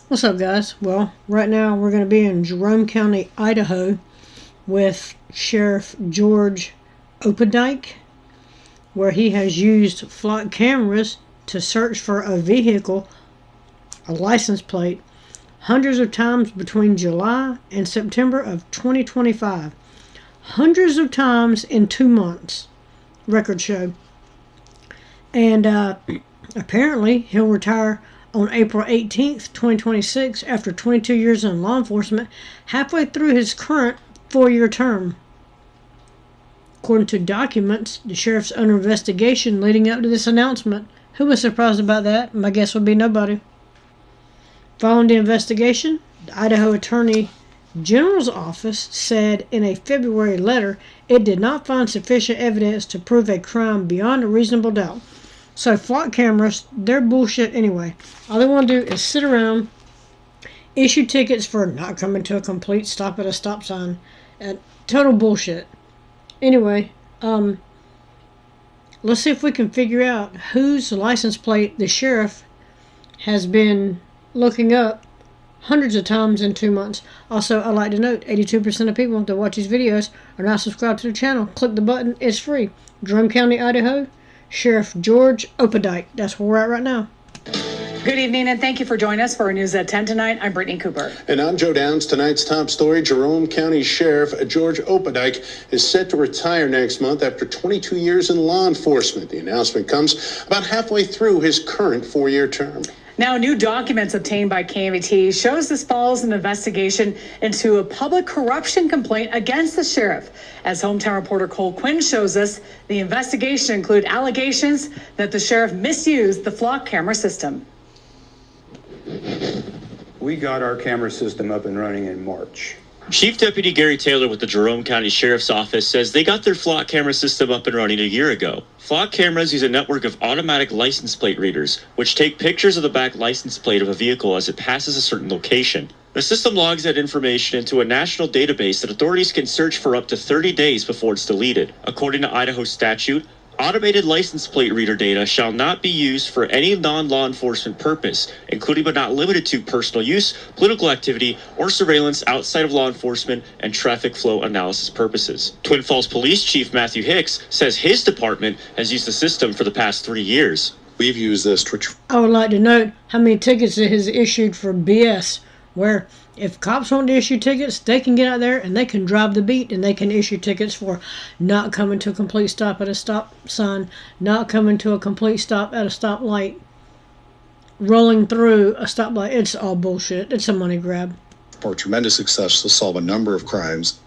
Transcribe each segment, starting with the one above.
What's up, guys? Well, right now we're going to be in Jerome County, Idaho with Sheriff George Opdyke, where he has used flock cameras to search for a vehicle, a license plate, hundreds of times between July and September of 2025. Hundreds of times in 2 months, records show. And apparently he'll retire on April 18th, 2026, after 22 years in law enforcement, halfway through his current 4-year term. According to documents, the sheriff's under investigation leading up to this announcement. Who was surprised about that? My guess would be nobody. Following the investigation, the Idaho Attorney General's office said in a February letter it did not find sufficient evidence to prove a crime beyond a reasonable doubt. So flock cameras, they're bullshit anyway. All they want to do is sit around, issue tickets for not coming to a complete stop at a stop sign. Total bullshit. Anyway, let's see if we can figure out whose license plate the sheriff has been looking up hundreds of times in 2 months. Also, I'd like to note, 82% of people that watch these videos are not subscribed to the channel. Click the button. It's free. Jerome County, Idaho. Sheriff George Opdyke. That's where we're at right now. Good evening, and thank you for joining us for our News at 10 tonight. I'm Brittany Cooper. And I'm Joe Downs. Tonight's top story, Jerome County Sheriff George Opdyke is set to retire next month after 22 years in law enforcement. The announcement comes about halfway through his current 4-year term. Now, new documents obtained by KMET shows this follows an investigation into a public corruption complaint against the sheriff. As hometown reporter Cole Quinn shows us, the investigation include allegations that the sheriff misused the flock camera system. We got our camera system up and running in March. Chief Deputy Gary Taylor with the Jerome County Sheriff's Office says they got their flock camera system up and running a year ago. Flock cameras use a network of automatic license plate readers, which take pictures of the back license plate of a vehicle as it passes a certain location. The system logs that information into a national database that authorities can search for up to 30 days before it's deleted. According to Idaho statute, automated license plate reader data shall not be used for any non-law enforcement purpose, including but not limited to personal use, political activity, or surveillance outside of law enforcement and traffic flow analysis purposes. Twin Falls Police Chief Matthew Hicks says his department has used the system for the past 3 years. We've used this to... I would like to note how many tickets it has issued for BS, where if cops want to issue tickets, they can get out there and they can drive the beat and they can issue tickets for not coming to a complete stop at a stop sign, not coming to a complete stop at a stoplight, rolling through a stoplight. It's all bullshit. It's a money grab. For tremendous success to solve a number of crimes,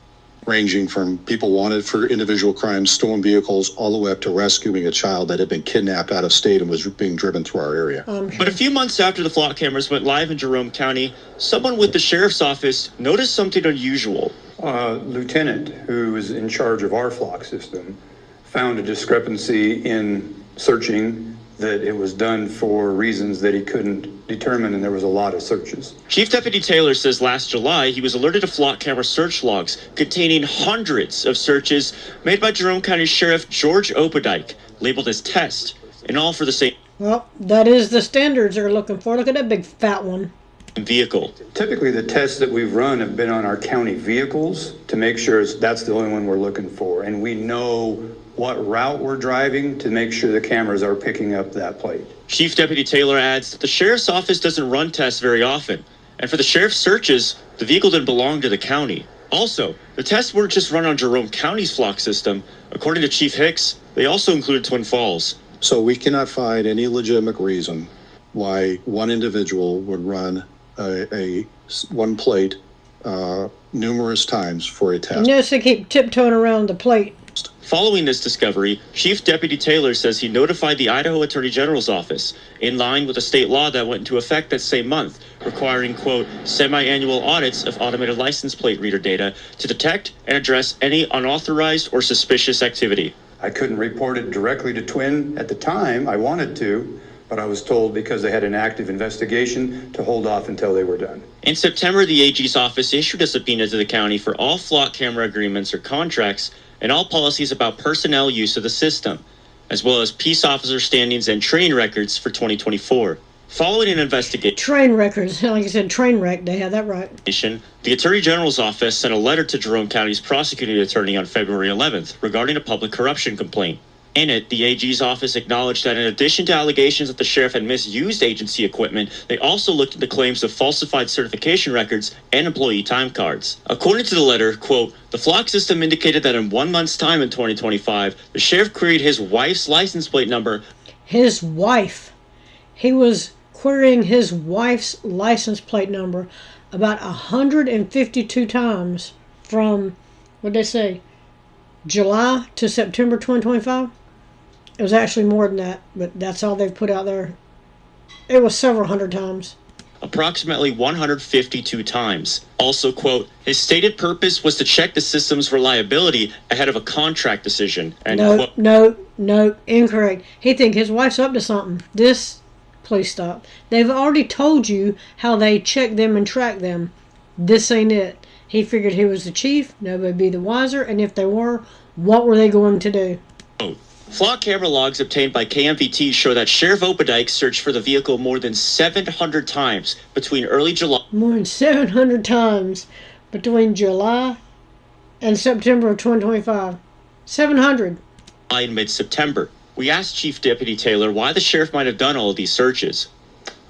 ranging from people wanted for individual crimes, stolen vehicles, all the way up to rescuing a child that had been kidnapped out of state and was being driven through our area. But a few months after the flock cameras went live in Jerome County, someone with the sheriff's office noticed something unusual. Lieutenant, who is in charge of our flock system, found a discrepancy in searching that it was done for reasons that he couldn't determine, and there was a lot of searches. Chief Deputy Taylor says last July he was alerted to flock camera search logs containing hundreds of searches made by Jerome County Sheriff George Opdyke, labeled as test, and all for the same Well, that is the standards they're looking for. Look at that big fat one. vehicle. Typically, the tests that we've run have been on our county vehicles to make sure that's the only one we're looking for, and we know what route we're driving to make sure the cameras are picking up that plate. Chief Deputy Taylor adds that the sheriff's office doesn't run tests very often, and for the sheriff's searches, the vehicle didn't belong to the county. Also, the tests weren't just run on Jerome County's flock system. According to Chief Hicks, they also included Twin Falls. So we cannot find any legitimate reason why one individual would run a one plate numerous times for a test. Notice they keep tiptoeing around the plate. Following this discovery, Chief Deputy Taylor says he notified the Idaho Attorney General's office, in line with a state law that went into effect that same month, requiring, quote, semi-annual audits of automated license plate reader data to detect and address any unauthorized or suspicious activity. I couldn't report it directly to Twin at the time. I wanted to, but I was told because they had an active investigation to hold off until they were done. In September, the AG's office issued a subpoena to the county for all flock camera agreements or contracts and all policies about personnel use of the system, as well as peace officer standings and training records for 2024. Following an investigation, Train records. Like I said, train wreck. They had that right. the Attorney General's office sent a letter to Jerome County's prosecuting attorney on February 11th regarding a public corruption complaint. In it, the AG's office acknowledged that in addition to allegations that the sheriff had misused agency equipment, they also looked into claims of falsified certification records and employee time cards. According to the letter, quote, the flock system indicated that in 1 month's time in 2025, the sheriff queried his wife's license plate number. His wife. He was querying his wife's license plate number about 152 times from, what'd they say, July to September 2025? It was actually more than that, but that's all they've put out there. It was several hundred times. Approximately 152 times. Also, quote, his stated purpose was to check the system's reliability ahead of a contract decision. And No, incorrect. He think his wife's up to something. Please stop. They've already told you how they check them and track them. This ain't it. He figured he was the chief, nobody'd be the wiser, and if they were, what were they going to do? Flock camera logs obtained by KMVT show that Sheriff Opdyke searched for the vehicle more than 700 times between early July. More than 700 times between July and September of 2025. 700. In mid-September. We asked Chief Deputy Taylor why the sheriff might have done all of these searches.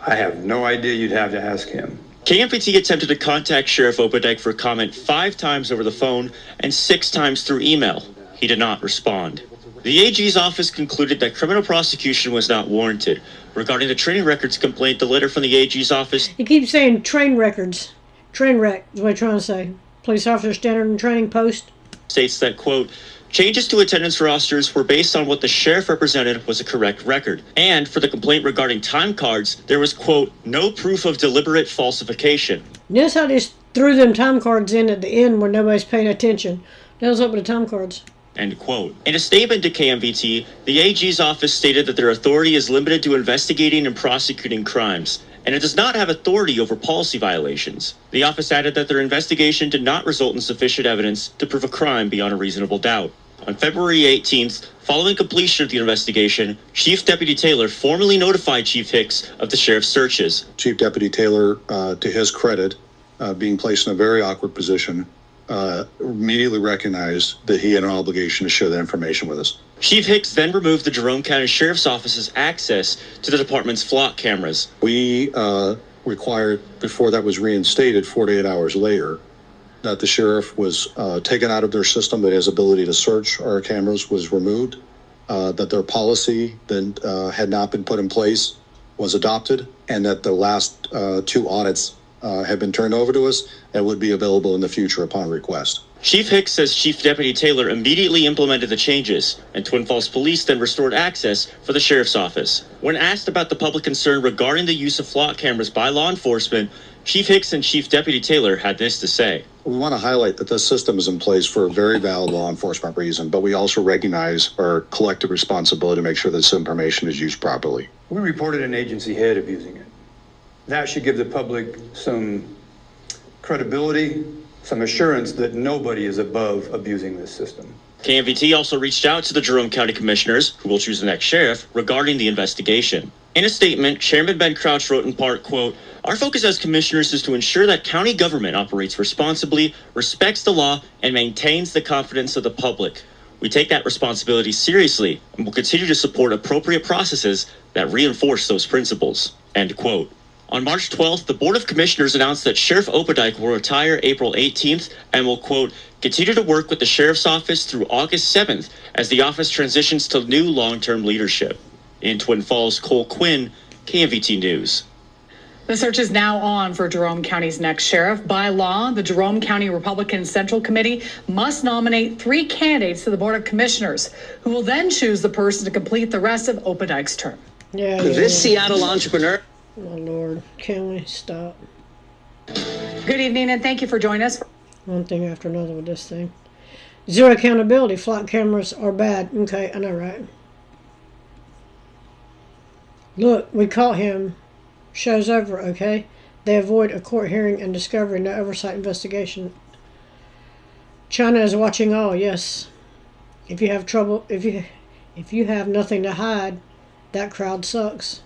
I have no idea. You'd have to ask him. KMVT attempted to contact Sheriff Opdyke for comment 5 times over the phone and 6 times through email. He did not respond. The AG's office concluded that criminal prosecution was not warranted. Regarding the training records complaint, the letter from the AG's office... He keeps saying train records. Train wreck is what I'm trying to say. Police officer standard and training post. States that, quote, changes to attendance rosters were based on what the sheriff represented was a correct record. And for the complaint regarding time cards, there was, quote, no proof of deliberate falsification. Notice how they just threw them time cards in at the end when nobody's paying attention. That was up with the time cards. End quote. In a statement to KMVT, the AG's office stated that their authority is limited to investigating and prosecuting crimes, and it does not have authority over policy violations. The office added that their investigation did not result in sufficient evidence to prove a crime beyond a reasonable doubt. On February 18th, following completion of the investigation, Chief Deputy Taylor formally notified Chief Hicks of the sheriff's searches. Chief Deputy Taylor, to his credit, being placed in a very awkward position, immediately recognized that he had an obligation to share that information with us. Chief Hicks then removed the Jerome County Sheriff's Office's access to the department's flock cameras. We required, before that was reinstated 48 hours later, that the sheriff was taken out of their system, that his ability to search our cameras was removed, that their policy that had not been put in place was adopted, and that the last 2 audits have been turned over to us and would be available in the future upon request. Chief Hicks says Chief Deputy Taylor immediately implemented the changes, and Twin Falls Police then restored access for the sheriff's office. When asked about the public concern regarding the use of flock cameras by law enforcement, Chief Hicks and Chief Deputy Taylor had this to say. We want to highlight that this system is in place for a very valid law enforcement reason, but we also recognize our collective responsibility to make sure this information is used properly. We reported an agency head abusing it. That should give the public some credibility, some assurance that nobody is above abusing this system. KMVT also reached out to the Jerome County Commissioners, who will choose the next sheriff, regarding the investigation. In a statement, Chairman Ben Crouch wrote in part, quote, our focus as commissioners is to ensure that county government operates responsibly, respects the law, and maintains the confidence of the public. We take that responsibility seriously and will continue to support appropriate processes that reinforce those principles, end quote. On March 12th, the Board of Commissioners announced that Sheriff Opdyke will retire April 18th and will, quote, continue to work with the Sheriff's Office through August 7th as the office transitions to new long-term leadership. In Twin Falls, Cole Quinn, KMVT News. The search is now on for Jerome County's next sheriff. By law, the Jerome County Republican Central Committee must nominate 3 candidates to the Board of Commissioners, who will then choose the person to complete the rest of Opdyke's term. This Seattle entrepreneur... Oh, Lord. Can we stop? Good evening, and thank you for joining us. One thing after another with this thing. Zero accountability. Flock cameras are bad. Okay, I know, right? Look, we caught him. Show's over, okay? They avoid a court hearing and discovery, no oversight investigation. China is watching all, yes. If you have trouble, if you have nothing to hide, that crowd sucks.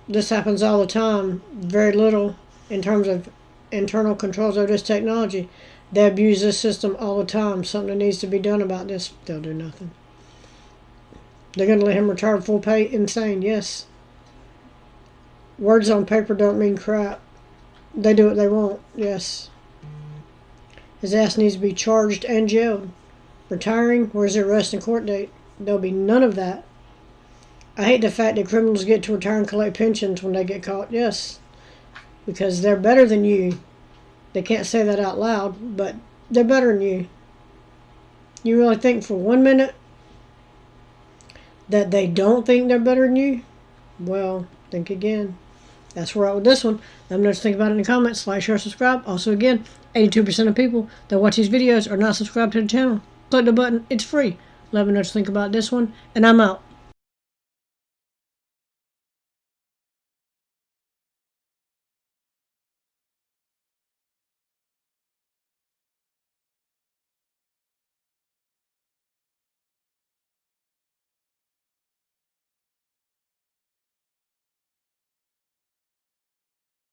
this happens all the time. Very little in terms of internal controls of this technology. They abuse this system all the time. Something needs to be done about this. They'll do nothing. They're going to let him retire full pay? Insane, yes. Words on paper don't mean crap. They do what they want, yes. His ass needs to be charged and jailed. Retiring? Where's the arrest and court date? There'll be none of that. I hate the fact that criminals get to retire and collect pensions when they get caught, yes. Because they're better than you. They can't say that out loud, but they're better than you. You really think for 1 minute that they don't think they're better than you? Well, think again. That's where we're at with this one. Let me know what you think about it in the comments. Like, share, subscribe. Also, again, 82% of people that watch these videos are not subscribed to the channel. Click the button. It's free. Let me know what you think about this one. And I'm out.